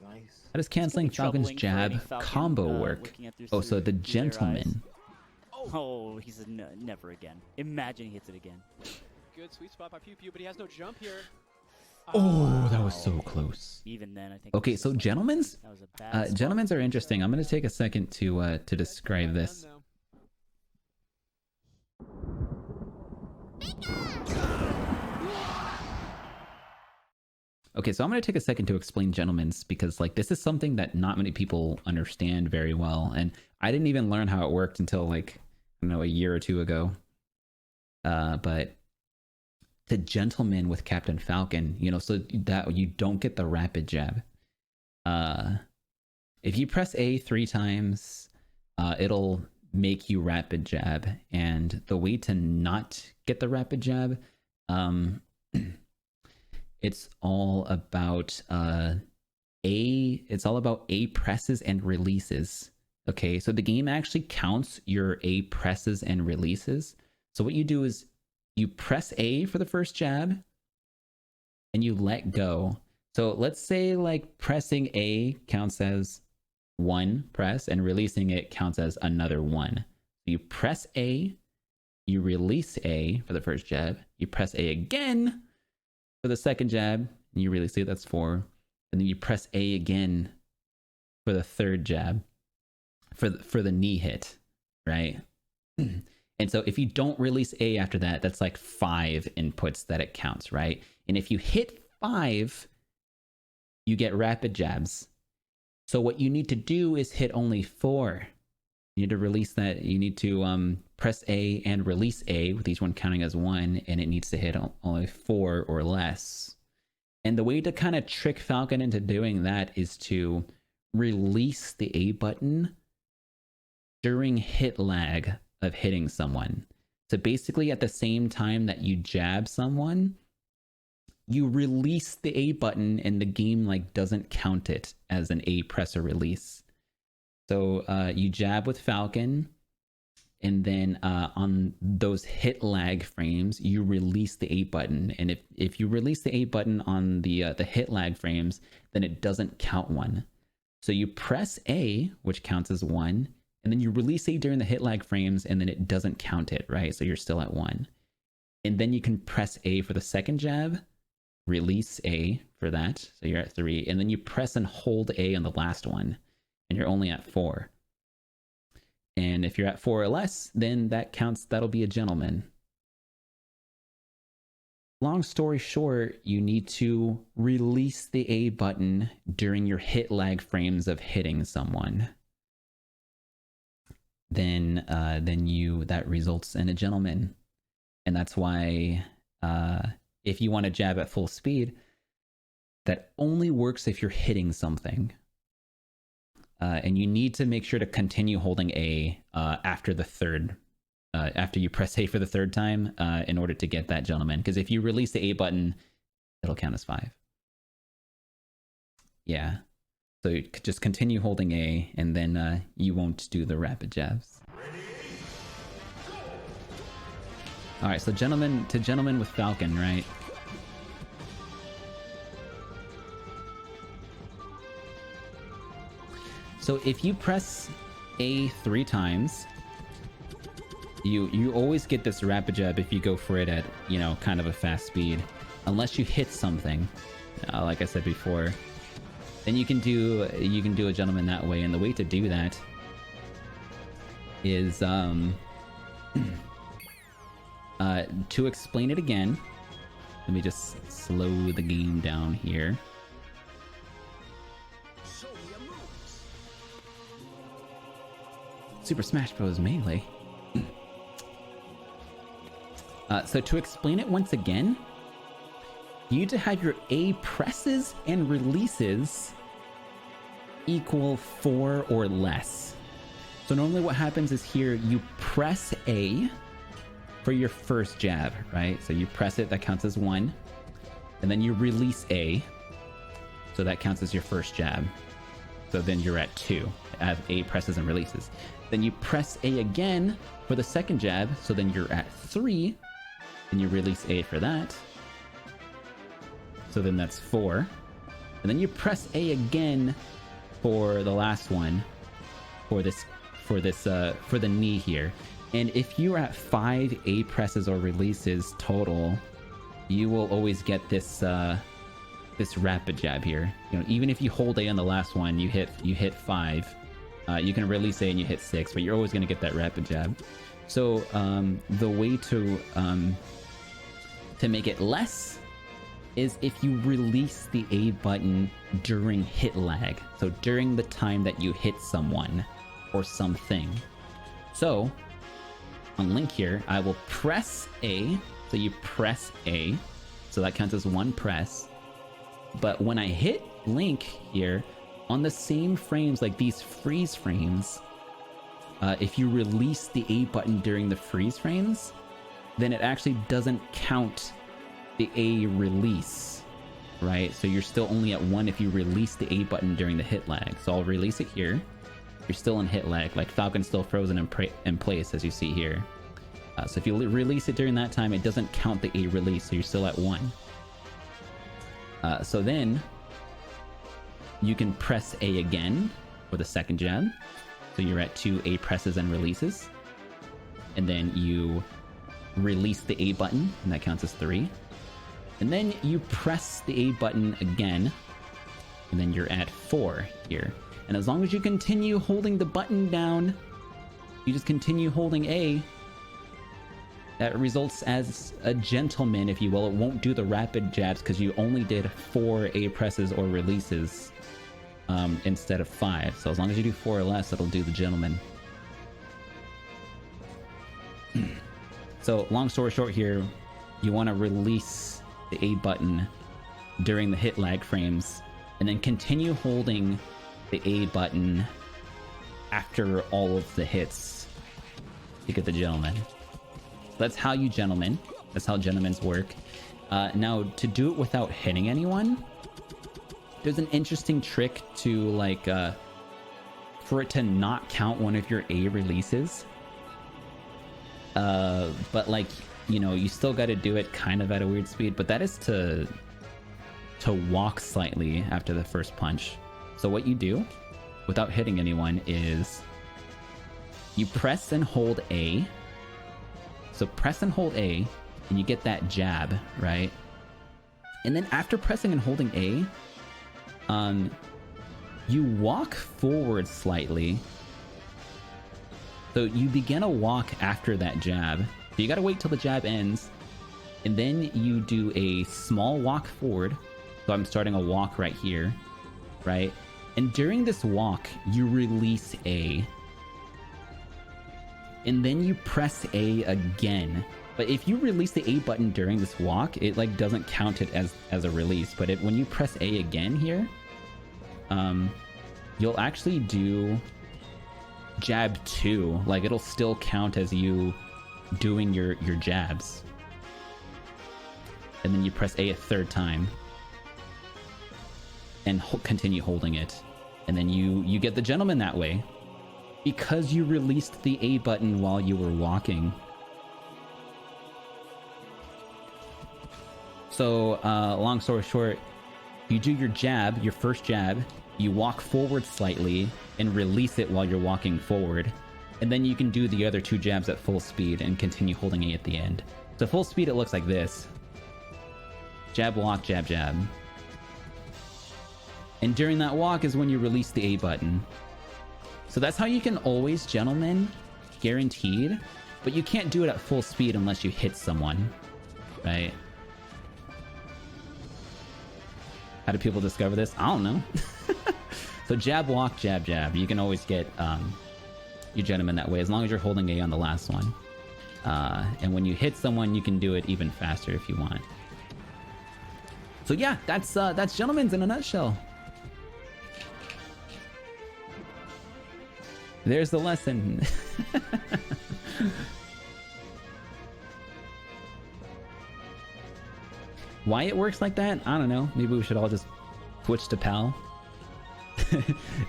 How does canceling Falcon's jab combo work? Oh, so the gentleman. Oh, he said never again. Imagine he hits it again. Good sweet spot by Pew Pew, but he has no jump here. Oh, that was so close. Even then, I think. Okay, so gentlemen's, that was a bad spot. gentlemen's are interesting. I'm gonna take a second to describe this. Okay, so I'm going to take a second to explain gentlemen's because like this is something that not many people understand very well, and I didn't even learn how it worked until like I don't know, a year or two ago. But the gentleman with Captain Falcon, you know, so that you don't get the rapid jab. If you press A 3 times, it'll make you rapid jab, and the way to not get the rapid jab, it's all about A presses and releases. Okay, so the game actually counts your A presses and releases. So what you do is you press A for the first jab and you let go. So let's say like pressing A counts as 1 press and releasing it counts as another 1. You press A, you release A for the first jab, you press A again for the second jab, and you release it, that's 4. And then you press A again for the third jab, for the knee hit, right? And so if you don't release A after that, that's like 5 inputs that it counts, right? And if you hit 5, you get rapid jabs. So what you need to do is hit only 4. You need to release that. You need to press A and release A, with each one counting as 1, and it needs to hit only 4 or less. And the way to kind of trick Falcon into doing that is to release the A button during hit lag of hitting someone. So basically at the same time that you jab someone, you release the A button and the game like doesn't count it as an A press or release. So you jab with Falcon, and then on those hit lag frames, you release the A button. And if you release the A button on the hit lag frames, then it doesn't count 1. So you press A, which counts as 1, and then you release A during the hit lag frames, and then it doesn't count it, right? So you're still at 1. And then you can press A for the second jab, release A for that, so you're at 3, and then you press and hold A on the last one, and you're only at 4. And if you're at 4 or less, then that counts, that'll be a gentleman. Long story short, you need to release the A button during your hit lag frames of hitting someone. Then that results in a gentleman. And that's why if you want to jab at full speed, that only works if you're hitting something. And you need to make sure to continue holding A after the third, after you press A for the third time in order to get that gentleman. Because if you release the A button, it'll count as 5. Yeah. So you just continue holding A, and then you won't do the rapid jabs. All right, so gentleman with Falcon, right? So if you press A 3 times, you always get this rapid jab if you go for it at, you know, kind of a fast speed, unless you hit something, like I said before. Then you can do a gentleman that way, and the way to do that is to explain it again. Let me just slow the game down here. Super Smash Bros. Melee. So to explain it once again, you need to have your A presses and releases equal 4 or less. So normally what happens is here you press A for your first jab, right? So you press it, that counts as 1. And then you release A, so that counts as your first jab. So then you're at 2, as A presses and releases. Then you press A again for the second jab, so then you're at 3, and you release A for that. So then that's 4. And then you press A again for the last one, for the knee here. And if you're at 5 A presses or releases total, you will always get this this rapid jab here. You know, even if you hold A on the last one, you hit 5. You can release A and you hit 6, but you're always going to get that rapid jab. So the way to make it less is if you release the A button during hit lag. So during the time that you hit someone or something. So on Link here, I will press A. So you press A. So that counts as 1 press. But when I hit Link here, on the same frames, like these freeze frames, if you release the A button during the freeze frames, then it actually doesn't count the A release, right? So you're still only at 1 if you release the A button during the hit lag. So I'll release it here. You're still in hit lag, like Falcon's still frozen in place, as you see here. So if you release it during that time, it doesn't count the A release, so you're still at 1. So then you can press A again for the second jab. So you're at 2 A presses and releases. And then you release the A button, and that counts as 3. And then you press the A button again, and then you're at 4 here. And as long as you continue holding the button down, you just continue holding A, that results as a gentleman, if you will. It won't do the rapid jabs because you only did 4 A presses or releases instead of 5. So as long as you do 4 or less, it'll do the gentleman. So long story short here, you want to release the A button during the hit lag frames, and then continue holding the A button after all of the hits to get the gentleman. So that's how you gentleman. That's how gentlemans work. Now, to do it without hitting anyone, there's an interesting trick to, like, for it to not count one of your A releases. But, like, you know, you still got to do it kind of at a weird speed, but that is to walk slightly after the first punch. So what you do without hitting anyone is you press and hold A. So press and hold A, and you get that jab, right? And then after pressing and holding A, you walk forward slightly. So you begin a walk after that jab. So you gotta wait till the jab ends, and then you do a small walk forward. So I'm starting a walk right here, right? And during this walk, you release A. And then you press A again. But if you release the A button during this walk, it like doesn't count it as a release. But when you press A again here, you'll actually do jab 2. Like, it'll still count as you doing your jabs. And then you press A a third time and continue holding it, and then you get the gentleman that way because you released the A button while you were walking. So long story short, you do your jab, your first jab, you walk forward slightly and release it while you're walking forward, and then you can do the other 2 jabs at full speed and continue holding A at the end. So full speed, it looks like this: jab, walk, jab, jab. And during that walk is when you release the A button. So that's how you can always gentleman, guaranteed, but you can't do it at full speed unless you hit someone, right? How do people discover this? I don't know. So jab, walk, jab, jab. You can always get your gentleman that way, as long as you're holding A on the last one. And when you hit someone, you can do it even faster if you want. So yeah, that's gentlemen's in a nutshell. There's the lesson. Why it works like that, I don't know. Maybe we should all just switch to PAL.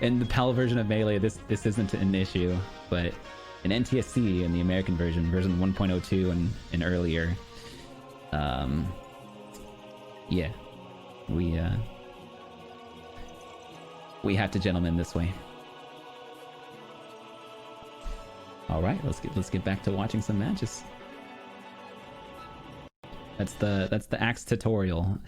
In the PAL version of Melee, this isn't an issue, but in NTSC, in the American version 1.02 and earlier, yeah, We have to gentlemen this way. All right, let's get back to watching some matches. That's the axe tutorial.